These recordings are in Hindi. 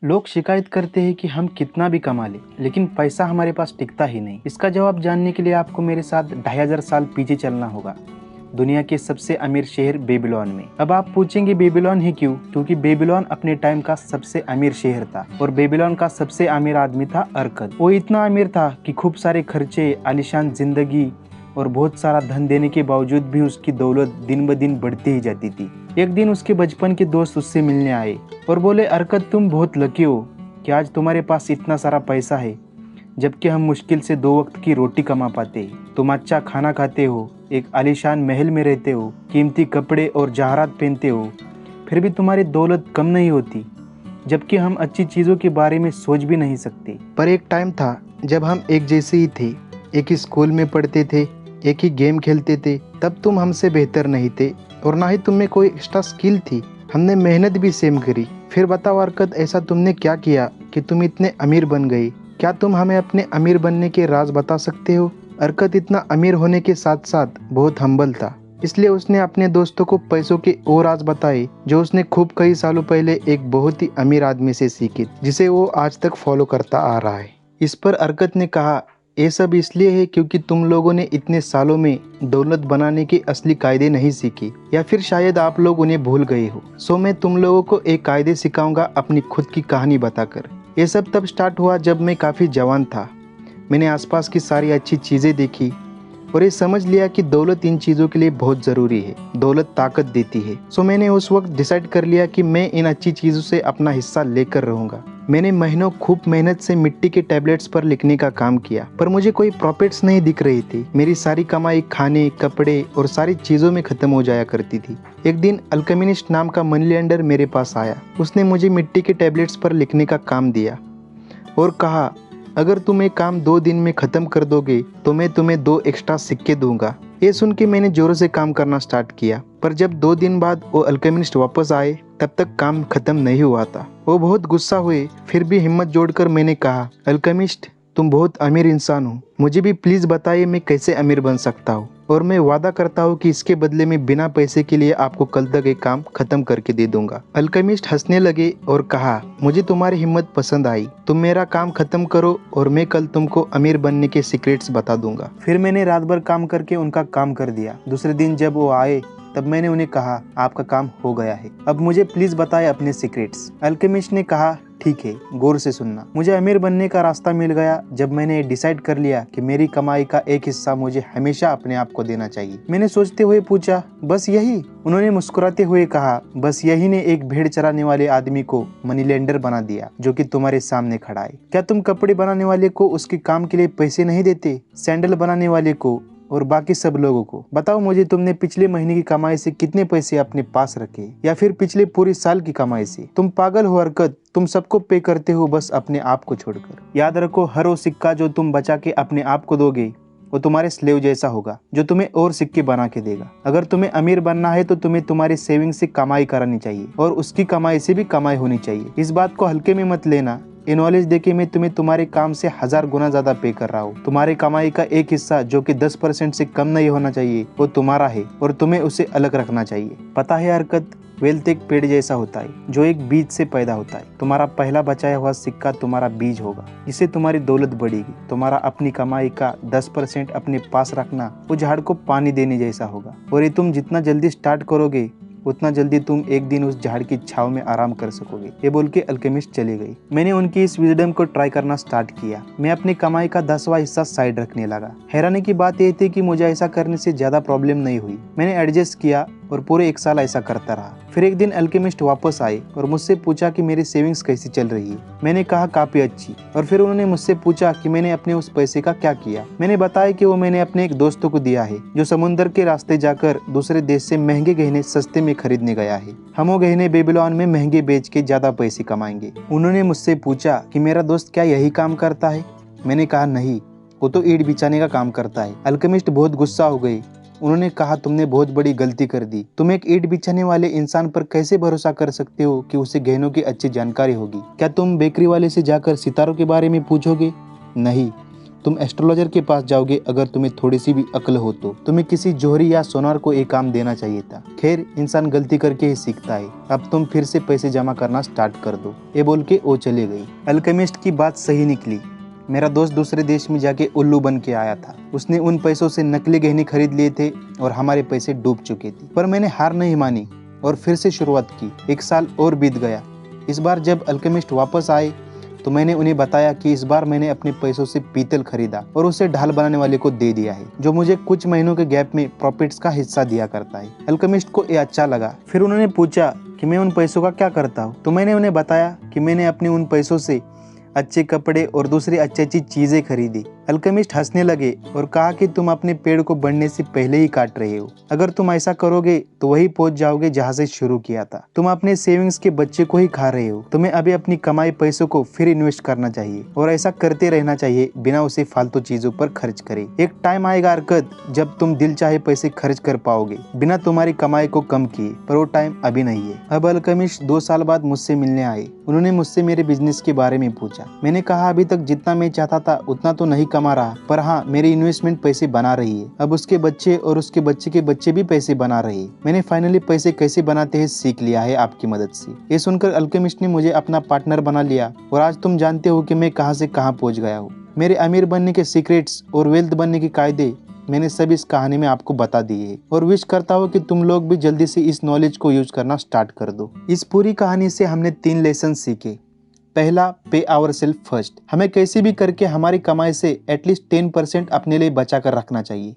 लोग शिकायत करते हैं कि हम कितना भी कमा लें, लेकिन पैसा हमारे पास टिकता ही नहीं। इसका जवाब जानने के लिए आपको मेरे साथ 2500 साल पीछे चलना होगा, दुनिया के सबसे अमीर शहर बेबीलोन में। अब आप पूछेंगे बेबीलोन ही क्यों? क्योंकि बेबीलोन अपने टाइम का सबसे अमीर शहर था और बेबीलोन का सबसे अमीर आदमी था अरकद। वो इतना अमीर था कि खूब सारे खर्चे, आलीशान जिंदगी और बहुत सारा धन देने के बावजूद भी उसकी दौलत दिन ब दिन बढ़ती ही जाती थी। एक दिन उसके बचपन के दोस्त उससे मिलने आए और बोले, अरकद तुम बहुत लकी हो कि आज तुम्हारे पास इतना सारा पैसा है, जबकि हम मुश्किल से 2 वक्त की रोटी कमा पाते हैं। तुम अच्छा खाना खाते हो, एक आलीशान महल में रहते हो, कीमती कपड़े और जवाहरात पहनते हो, फिर भी तुम्हारी दौलत कम नहीं होती, जबकि हम अच्छी चीज़ों के बारे में सोच भी नहीं सकते। पर एक टाइम था जब हम एक जैसे ही थे, एक ही स्कूल में पढ़ते थे, एक ही गेम खेलते थे। तब तुम हमसे बेहतर नहीं थे और ना ही तुम में कोई एक्स्ट्रा स्किल थी। हमने मेहनत भी सेम करी। फिर बताओ अरकद, ऐसा तुमने क्या किया कि तुम इतने अमीर बन गए? क्या तुम हमें अपने अमीर बनने के राज बता सकते हो? अरकद इतना अमीर होने के साथ साथ बहुत हम्बल था, इसलिए उसने अपने दोस्तों को पैसों के वो राज बताए जो उसने खूब कई सालों पहले एक बहुत ही अमीर आदमी से सीखे, जिसे वो आज तक फॉलो करता आ रहा है। इस पर अरकद ने कहा, ये सब इसलिए है क्योंकि तुम लोगों ने इतने सालों में दौलत बनाने के असली कायदे नहीं सीखे, या फिर शायद आप लोग उन्हें भूल गए हो। सो मैं तुम लोगों को एक कायदे सिखाऊंगा अपनी खुद की कहानी बताकर। ये सब तब स्टार्ट हुआ जब मैं काफ़ी जवान था। मैंने आसपास की सारी अच्छी चीज़ें देखी और ये समझ लिया कि दौलत इन चीज़ों के लिए बहुत ज़रूरी है। दौलत ताकत देती है। सो मैंने उस वक्त डिसाइड कर लिया कि मैं इन अच्छी चीज़ों से अपना हिस्सा लेकर रहूँगा। मैंने महीनों खूब मेहनत से मिट्टी के टैबलेट्स पर लिखने का काम किया, पर मुझे कोई प्रॉफिट्स नहीं दिख रही थी। मेरी सारी कमाई खाने, कपड़े और सारी चीज़ों में ख़त्म हो जाया करती थी। एक दिन अल्केमिस्ट नाम का मनी लेंडर मेरे पास आया। उसने मुझे मिट्टी के टैबलेट्स पर लिखने का काम दिया और कहा, अगर तुम एक काम 2 दिन में ख़त्म कर दोगे तो मैं तुम्हें 2 एक्स्ट्रा सिक्के दूंगा। ये सुन के मैंने जोरों से काम करना स्टार्ट किया, पर जब 2 दिन बाद वो अल्केमिस्ट वापस आए तब तक काम खत्म नहीं हुआ था। वो बहुत गुस्सा हुए, फिर भी हिम्मत जोड़कर मैंने कहा, अल्केमिस्ट तुम बहुत अमीर इंसान हो, मुझे भी प्लीज़ बताइए मैं कैसे अमीर बन सकता हूँ, और मैं वादा करता हूँ कि इसके बदले में बिना पैसे के लिए आपको कल तक एक काम खत्म करके दे दूंगा। अल्केमिस्ट हंसने लगे और कहा, मुझे तुम्हारी हिम्मत पसंद आई, तुम मेरा काम खत्म करो और मैं कल तुमको अमीर बनने के सीक्रेट्स बता दूंगा। फिर मैंने रात भर काम करके उनका काम कर दिया। दूसरे दिन जब वो आए तब मैंने उन्हें कहा, आपका काम हो गया है, अब मुझे प्लीज बताएं अपने सीक्रेट्स। अल्केमिस्ट ने कहा, ठीक है, गौर से सुनना। मुझे अमीर बनने का रास्ता मिल गया जब मैंने डिसाइड कर लिया कि मेरी कमाई का एक हिस्सा मुझे हमेशा अपने आप को देना चाहिए। मैंने सोचते हुए पूछा, बस यही? उन्होंने मुस्कुराते हुए कहा, बस यही ने एक भेड़ चराने वाले आदमी को मनी लेंडर बना दिया जो कि तुम्हारे सामने खड़ा है। क्या तुम कपड़े बनाने वाले को उसके काम के लिए पैसे नहीं देते? सैंडल बनाने वाले को और बाकी सब लोगों को? बताओ मुझे, तुमने पिछले महीने की कमाई से कितने पैसे अपने पास रखे, या फिर पिछले पूरे साल की कमाई से? तुम पागल हो अरकद, तुम सबको पे करते हो बस अपने आप को छोड़कर। याद रखो, हर वो सिक्का जो तुम बचा के अपने आप को दोगे वो तुम्हारे स्लेव जैसा होगा जो तुम्हें और सिक्के बना के देगा। अगर तुम्हें अमीर बनना है तो तुम्हें तुम्हारी सेविंग से कमाई करानी चाहिए और उसकी कमाई से भी कमाई होनी चाहिए। इस बात को हल्के में मत लेना। ये नॉलेज देके मैं तुम्हें तुम्हारे काम से 1000 गुना ज्यादा पे कर रहा हूँ। तुम्हारी कमाई का एक हिस्सा जो कि 10% से कम नहीं होना चाहिए वो तुम्हारा है और तुम्हें उसे अलग रखना चाहिए। पता है हरकत, वेल्थ एक पेड़ जैसा होता है जो एक बीज से पैदा होता है। तुम्हारा पहला बचाया हुआ सिक्का तुम्हारा बीज होगा, इससे तुम्हारी दौलत बढ़ेगी। तुम्हारा अपनी कमाई का 10% अपने पास रखना वो झाड़ को पानी देने जैसा होगा, और ये तुम जितना जल्दी स्टार्ट करोगे उतना जल्दी तुम एक दिन उस झाड़ की छाव में आराम कर सकोगे। ये बोल के अल्केमिस्ट चली गई। मैंने उनकी इस विजडम को ट्राई करना स्टार्ट किया। मैं अपनी कमाई का 10वां हिस्सा साइड रखने लगा। हैरानी की बात यह थी कि मुझे ऐसा करने से ज्यादा प्रॉब्लम नहीं हुई। मैंने एडजस्ट किया और पूरे 1 साल ऐसा करता रहा। फिर एक दिन अल्केमिस्ट वापस आए और मुझसे पूछा कि मेरी सेविंग्स कैसी चल रही है। मैंने कहा, काफी अच्छी। और फिर उन्होंने मुझसे पूछा कि मैंने अपने उस पैसे का क्या किया। मैंने बताया कि वो मैंने अपने एक दोस्त को दिया है जो समुद्र के रास्ते जाकर दूसरे देश से महंगे गहने सस्ते में खरीदने गया है। हम वो गहने बेबीलोन में महंगे बेच के ज्यादा पैसे कमाएंगे। उन्होंने मुझसे पूछा कि मेरा दोस्त क्या यही काम करता है। मैंने कहा, नहीं, वो तो ईंट बिछाने का काम करता है। अल्केमिस्ट बहुत गुस्सा हो गई। उन्होंने कहा, तुमने बहुत बड़ी गलती कर दी। तुम एक ईंट बिछाने वाले इंसान पर कैसे भरोसा कर सकते हो कि उसे गहनों की अच्छी जानकारी होगी? क्या तुम बेकरी वाले से जाकर सितारों के बारे में पूछोगे? नहीं, तुम एस्ट्रोलॉजर के पास जाओगे अगर तुम्हें थोड़ी सी भी अक्ल हो तो। तुम्हें किसी जोहरी या सोनार को एक काम देना चाहिए था। खैर, इंसान गलती करके ही सीखता है। अब तुम फिर से पैसे जमा करना स्टार्ट कर दो। ये बोल के वो चले गई। अल्केमिस्ट की बात सही निकली। मेरा दोस्त दूसरे देश में जाके उल्लू बन के आया था। उसने उन पैसों से नकली गहने खरीद लिए थे और हमारे पैसे डूब चुके थे। पर मैंने हार नहीं मानी और फिर से शुरुआत की। 1 साल और बीत गया। इस बार जब अल्केमिस्ट वापस आए तो मैंने उन्हें बताया कि इस बार मैंने अपने पैसों से पीतल खरीदा और उसे ढाल बनाने वाले को दे दिया है, जो मुझे कुछ महीनों के गैप में प्रॉफिट्स का हिस्सा दिया करता है। अल्केमिस्ट को ये अच्छा लगा। फिर उन्होंने पूछा कि मैं उन पैसों का क्या करता हूँ। तो मैंने उन्हें बताया कि मैंने अपने उन पैसों से अच्छे कपड़े और दूसरी अच्छी चीजें खरीदी। अल्केमिस्ट हंसने लगे और कहा कि तुम अपने पेड़ को बढ़ने से पहले ही काट रहे हो। अगर तुम ऐसा करोगे तो वही पहुंच जाओगे जहां से शुरू किया था। तुम अपने सेविंग्स के बच्चे को ही खा रहे हो। तुम्हें अभी अपनी कमाई पैसों को फिर इन्वेस्ट करना चाहिए और ऐसा करते रहना चाहिए बिना उसे फालतू चीजों पर खर्च करे। एक टाइम आएगा अर्कद जब तुम दिल चाहे पैसे खर्च कर पाओगे बिना तुम्हारी कमाई को कम किए, पर वो टाइम अभी नहीं है। अब अल्केमिस्ट 2 साल बाद मुझसे मिलने आए। उन्होंने मुझसे मेरे बिजनेस के बारे में पूछा। मैंने कहा अभी तक जितना मैं चाहता था उतना तो नहीं कमा रहा, पर हाँ, मेरी इन्वेस्टमेंट पैसे बना रही है। अब उसके बच्चे और उसके बच्चे के बच्चे भी पैसे बना रहे हैं। मैंने फाइनली पैसे कैसे बनाते हैं सीख लिया है आपकी मदद से। ये सुनकर अल्केमिस्ट ने मुझे अपना पार्टनर बना लिया और आज तुम जानते हो कि मैं कहां से कहां पहुंच गया हूँ। मेरे अमीर बनने के सीक्रेट्स और वेल्थ बनने के कायदे मैंने सब इस कहानी में आपको बता दिए है और विश करता हूँ कि तुम लोग भी जल्दी से इस नॉलेज को यूज करना स्टार्ट कर दो। इस पूरी कहानी से हमने 3 लेसन सीखे। पहला, पे आवर सेल्फ फर्स्ट। हमें कैसे भी करके हमारी कमाई से एटलीस्ट 10% अपने लिए बचा कर रखना चाहिए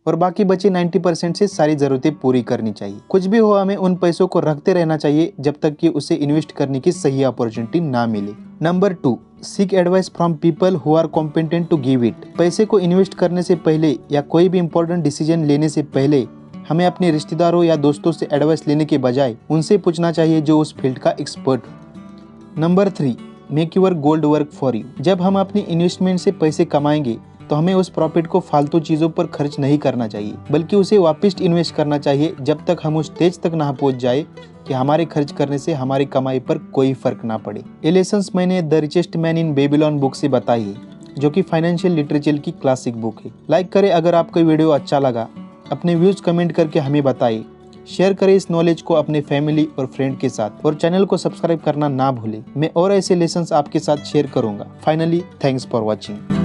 और बाकी बचे 90% से सारी जरूरतें पूरी करनी चाहिए। कुछ भी हो, हमें उन पैसों को रखते रहना चाहिए जब तक कि उसे इन्वेस्ट करने की सही अपॉर्चुनिटी ना मिले। Number 2, seek advice from people who are competent to give it. पैसे को इन्वेस्ट करने से पहले या कोई भी इंपॉर्टेंट डिसीजन लेने से पहले हमें अपने रिश्तेदारों या दोस्तों से एडवाइस लेने के बजाय उनसे पूछना चाहिए जो उस फील्ड का एक्सपर्ट हो। Number 3, make your gold work for you. जब हम अपनी इन्वेस्टमेंट से पैसे कमाएंगे तो हमें उस प्रॉफिट को फालतू चीजों पर खर्च नहीं करना चाहिए, बल्कि उसे वापस इन्वेस्ट करना चाहिए जब तक हम उस स्टेज तक ना पहुंच जाए कि हमारे खर्च करने से हमारी कमाई पर कोई फर्क ना पड़े। ये लेसन्स मैंने the richest man in Babylon book से बताई है, जो कि फाइनेंशियल लिटरेचर की क्लासिक बुक है। लाइक करें अगर आपको वीडियो अच्छा लगा। अपने व्यूज कमेंट करके हमें बताइए। शेयर करें इस नॉलेज को अपने फैमिली और फ्रेंड के साथ और चैनल को सब्सक्राइब करना ना भूलें। मैं और ऐसे लेसन्स आपके साथ शेयर करूंगा। Finally, thanks for watching.